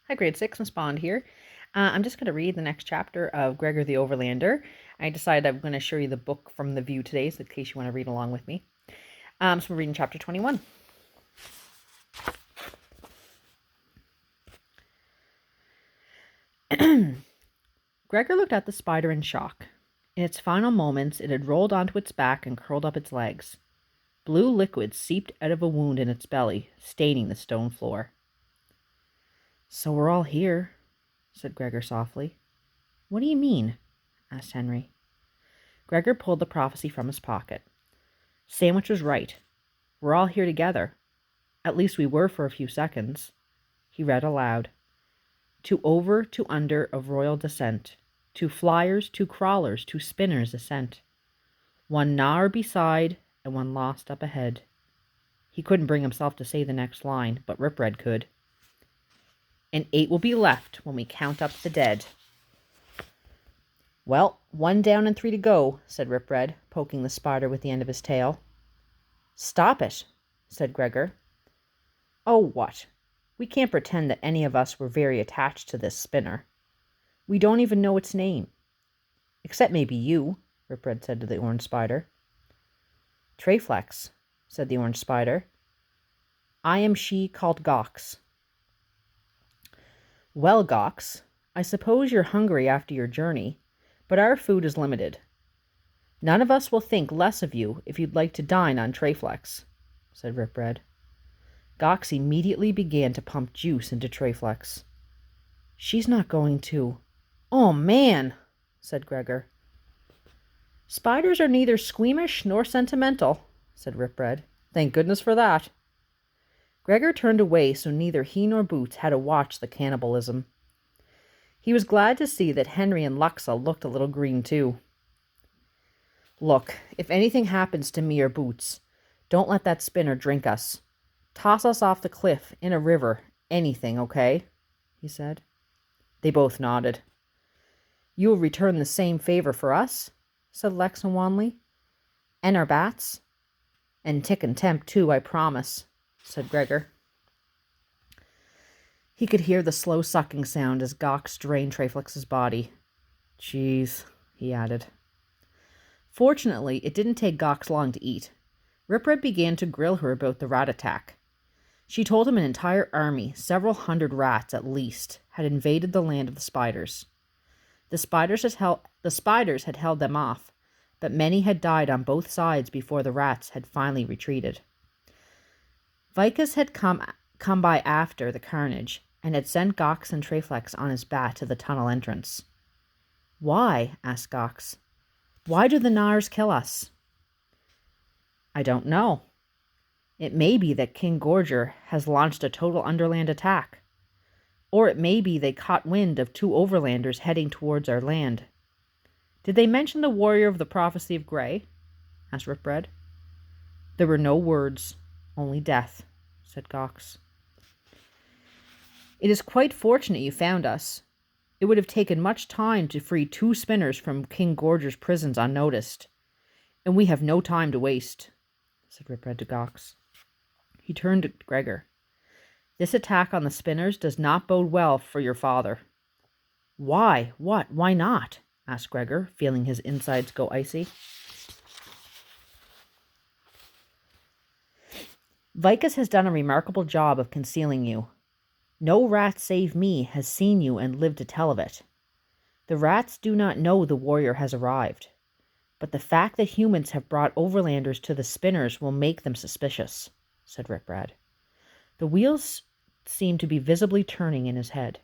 Hi, grade 6, Miss Bond here. I'm just going to read the next chapter of Gregor the Overlander. I decided I'm going to show you the book from the view today, so in case you want to read along with me. So we're reading chapter 21. Gregor looked at the spider in shock. In its final moments, it had rolled onto its back and curled up its legs. Blue liquid seeped out of a wound in its belly, staining the stone floor. "So we're all here," said Gregor softly. "What do you mean?" asked Henry. Gregor pulled the prophecy from his pocket. Sandwich was right. We're all here together. At least we were for a few seconds. He read aloud. To over, to under of royal descent. To flyers, to crawlers, to spinners ascent. One nigher beside, and one lost up ahead. He couldn't bring himself to say the next line, but Rip Red could. And 8 will be left when we count up the dead. Well, 1 down and 3 to go, said Rip Red, poking the spider with the end of his tail. Stop it, said Gregor. Oh, what? We can't pretend that any of us were very attached to this spinner. We don't even know its name. Except maybe you, Rip Red said to the orange spider. Treflex, said the orange spider. I am she called Gox. Well, Gox, I suppose you're hungry after your journey, but our food is limited. None of us will think less of you if you'd like to dine on Treflex, said Rip Red. Gox immediately began to pump juice into Treflex. She's not going to. Oh, man, said Gregor. Spiders are neither squeamish nor sentimental, said Rip Red. Thank goodness for that. Gregor turned away so neither he nor Boots had to watch the cannibalism. He was glad to see that Henry and Luxa looked a little green too. Look, if anything happens to me or Boots, don't let that spinner drink us. Toss us off the cliff, in a river, anything, okay? He said. They both nodded. You will return the same favor for us? Said Lexa wanly. And our bats? And Tick and Temp too, I promise, said Gregor. He could hear the slow sucking sound as Gox drained Treflex's body. Jeez, he added. Fortunately, it didn't take Gox long to eat. Rip Red began to grill her about the rat attack. She told him an entire army, several hundred rats at least, had invaded the land of the spiders. The spiders had held them off, but many had died on both sides before the rats had finally retreated. Vicus had come by after the carnage and had sent Gox and Treflex on his bat to the tunnel entrance. Why? Asked Gox. Why do the Nars kill us? I don't know. It may be that King Gorger has launched a total underland attack. Or it may be they caught wind of 2 overlanders heading towards our land. Did they mention the warrior of the prophecy of Grey? Asked Rip Red. There were no words, only death, said Gox. It is quite fortunate you found us. It would have taken much time to free 2 spinners from King Gorger's prisons unnoticed. And we have no time to waste, said Rip Red to Gox. He turned to Gregor. This attack on the spinners does not bode well for your father. Why? What? Why not? Asked Gregor, feeling his insides go icy. Vicus has done a remarkable job of concealing you. No rat save me has seen you and lived to tell of it. The rats do not know the warrior has arrived, but the fact that humans have brought overlanders to the spinners will make them suspicious, said Rip Red. The wheels seemed to be visibly turning in his head.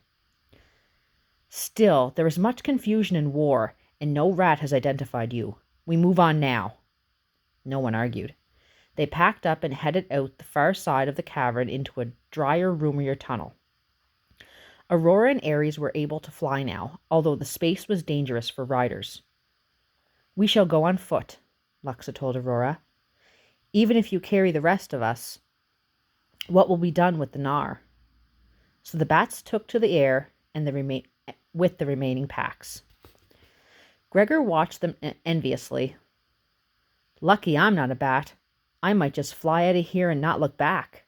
Still, there is much confusion in war, and no rat has identified you. We move on now. No one argued. They packed up and headed out the far side of the cavern into a drier, roomier tunnel. Aurora and Ares were able to fly now, although the space was dangerous for riders. We shall go on foot, Luxa told Aurora. Even if you carry the rest of us, what will be done with the Nar? So the bats took to the air and with the remaining packs. Gregor watched them enviously. Lucky I'm not a bat. I might just fly out of here and not look back.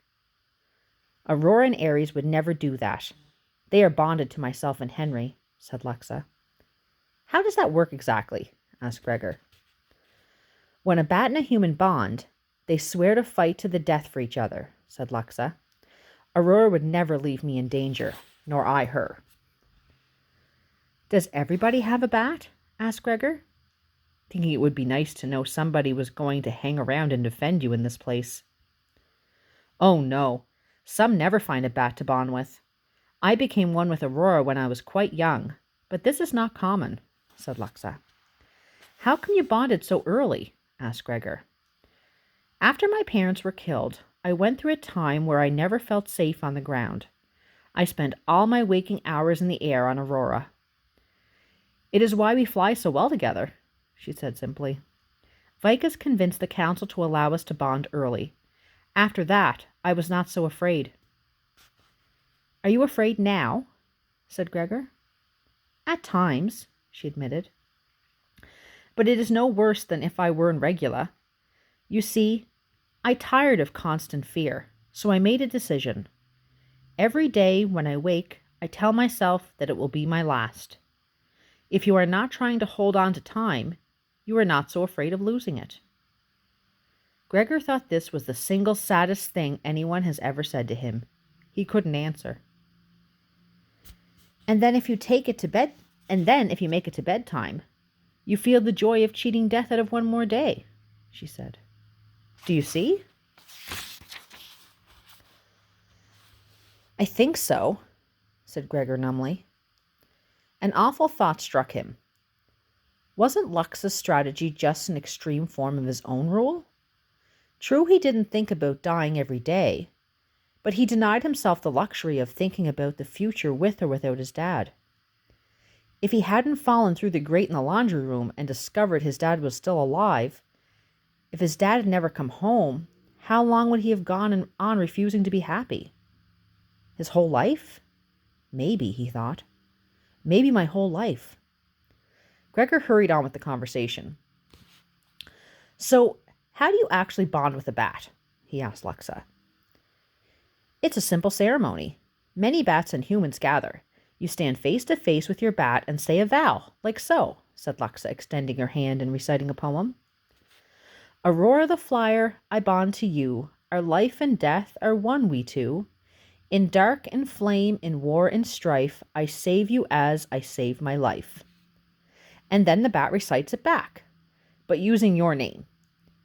Aurora and Ares would never do that. They are bonded to myself and Henry, said Lexa. How does that work exactly? Asked Gregor. When a bat and a human bond, they swear to fight to the death for each other, said Lexa. Aurora would never leave me in danger, nor I her. Does everybody have a bat? Asked Gregor, thinking it would be nice to know somebody was going to hang around and defend you in this place. Oh no, some never find a bat to bond with. I became one with Aurora when I was quite young, but this is not common, said Lexa. How come you bonded so early? Asked Gregor. After my parents were killed, I went through a time where I never felt safe on the ground. I spent all my waking hours in the air on Aurora. It is why we fly so well together, she said simply. Vicus convinced the council to allow us to bond early. After that, I was not so afraid. Are you afraid now? Said Gregor. At times, she admitted. But it is no worse than if I were in Regula. You see, I tired of constant fear, so I made a decision. Every day when I wake, I tell myself that it will be my last. If you are not trying to hold on to time, you are not so afraid of losing it. Gregor thought this was the single saddest thing anyone has ever said to him. He couldn't answer. And then if you make it to bedtime, you feel the joy of cheating death out of one more day, she said. Do you see? I think so, said Gregor numbly. An awful thought struck him. Wasn't Lux's strategy just an extreme form of his own rule? True, he didn't think about dying every day, but he denied himself the luxury of thinking about the future with or without his dad. If he hadn't fallen through the grate in the laundry room and discovered his dad was still alive, if his dad had never come home, how long would he have gone on refusing to be happy? His whole life? Maybe, he thought. Maybe my whole life. Gregor hurried on with the conversation. So, how do you actually bond with a bat? He asked Lexa. It's a simple ceremony. Many bats and humans gather. You stand face to face with your bat and say a vow, like so, said Lexa, extending her hand and reciting a poem. Aurora the flyer, I bond to you. Our life and death are one, we two. In dark and flame, in war and strife, I save you as I save my life. And then the bat recites it back, but using your name.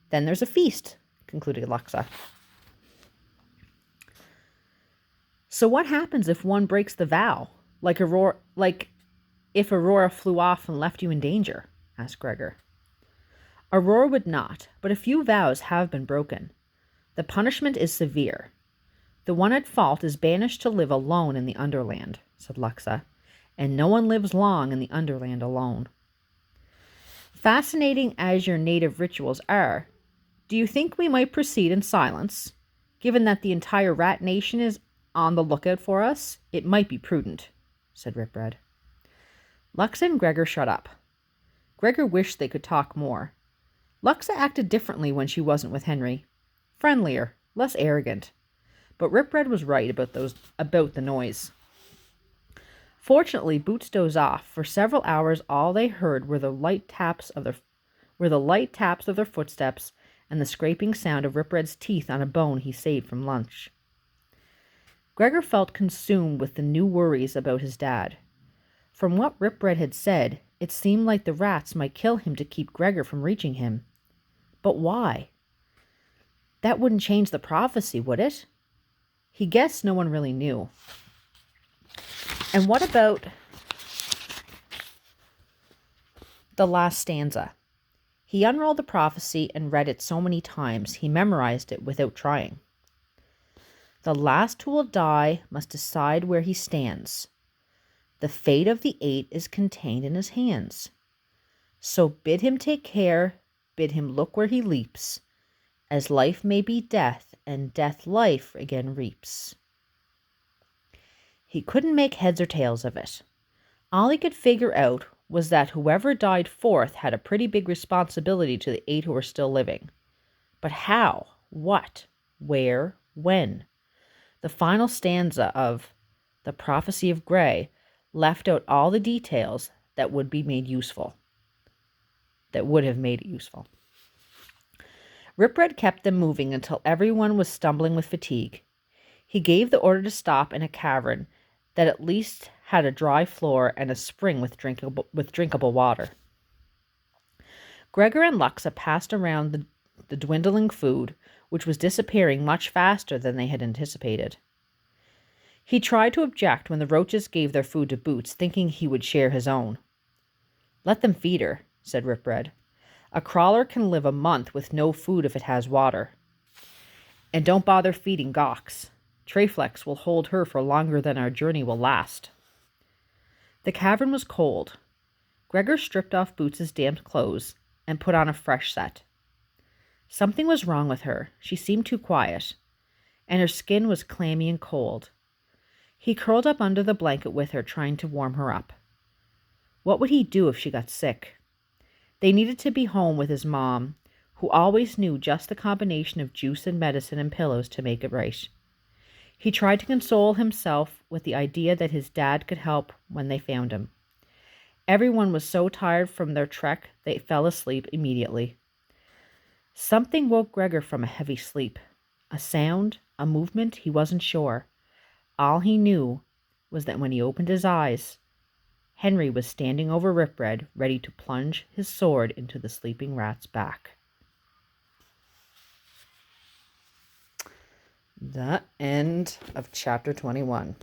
Then there's a feast, concluded Lexa. So what happens if one breaks the vow? Like if Aurora flew off and left you in danger? Asked Gregor. Aurora would not, but a few vows have been broken. The punishment is severe. The one at fault is banished to live alone in the Underland, said Lexa, and no one lives long in the Underland alone. Fascinating as your native rituals are, do you think we might proceed in silence? Given that the entire rat nation is on the lookout for us, it might be prudent, said Ripred. Lexa and Gregor shut up. Gregor wished they could talk more. Lexa acted differently when she wasn't with Henry. Friendlier, less arrogant. But Ripred was right about the noise. Fortunately, Boots dozed off. For several hours all they heard were the light taps of their footsteps and the scraping sound of Ripred's teeth on a bone he saved from lunch. Gregor felt consumed with the new worries about his dad. From what Ripred had said, it seemed like the rats might kill him to keep Gregor from reaching him. But why? That wouldn't change the prophecy, would it? He guessed no one really knew. And what about the last stanza? He unrolled the prophecy and read it so many times he memorized it without trying. The last who will die must decide where he stands. The fate of the 8 is contained in his hands. So bid him take care, bid him look where he leaps, as life may be death, and death life again reaps. He couldn't make heads or tails of it. All he could figure out was that whoever died fourth had a pretty big responsibility to the 8 who were still living. But how? What? Where? When? The final stanza of The prophecy of Gray left out all the details that would have made it useful. Ripred kept them moving until everyone was stumbling with fatigue. He gave the order to stop in a cavern that at least had a dry floor and a spring with drinkable water. Gregor and Luxa passed around the dwindling food, which was disappearing much faster than they had anticipated. He tried to object when the roaches gave their food to Boots, thinking he would share his own. "Let them feed her," said Ripred. "A crawler can live a month with no food if it has water. And don't bother feeding Gox. Traflex will hold her for longer than our journey will last." The cavern was cold. Gregor stripped off Boots's damp clothes and put on a fresh set. Something was wrong with her. She seemed too quiet, and her skin was clammy and cold. He curled up under the blanket with her, trying to warm her up. What would he do if she got sick? They needed to be home with his mom, who always knew just the combination of juice and medicine and pillows to make it right. He tried to console himself with the idea that his dad could help when they found him. Everyone was so tired from their trek they fell asleep immediately. Something woke Gregor from a heavy sleep. A sound, a movement, he wasn't sure. All he knew was that when he opened his eyes, Henry was standing over Ripred, ready to plunge his sword into the sleeping rat's back. The end of chapter 21.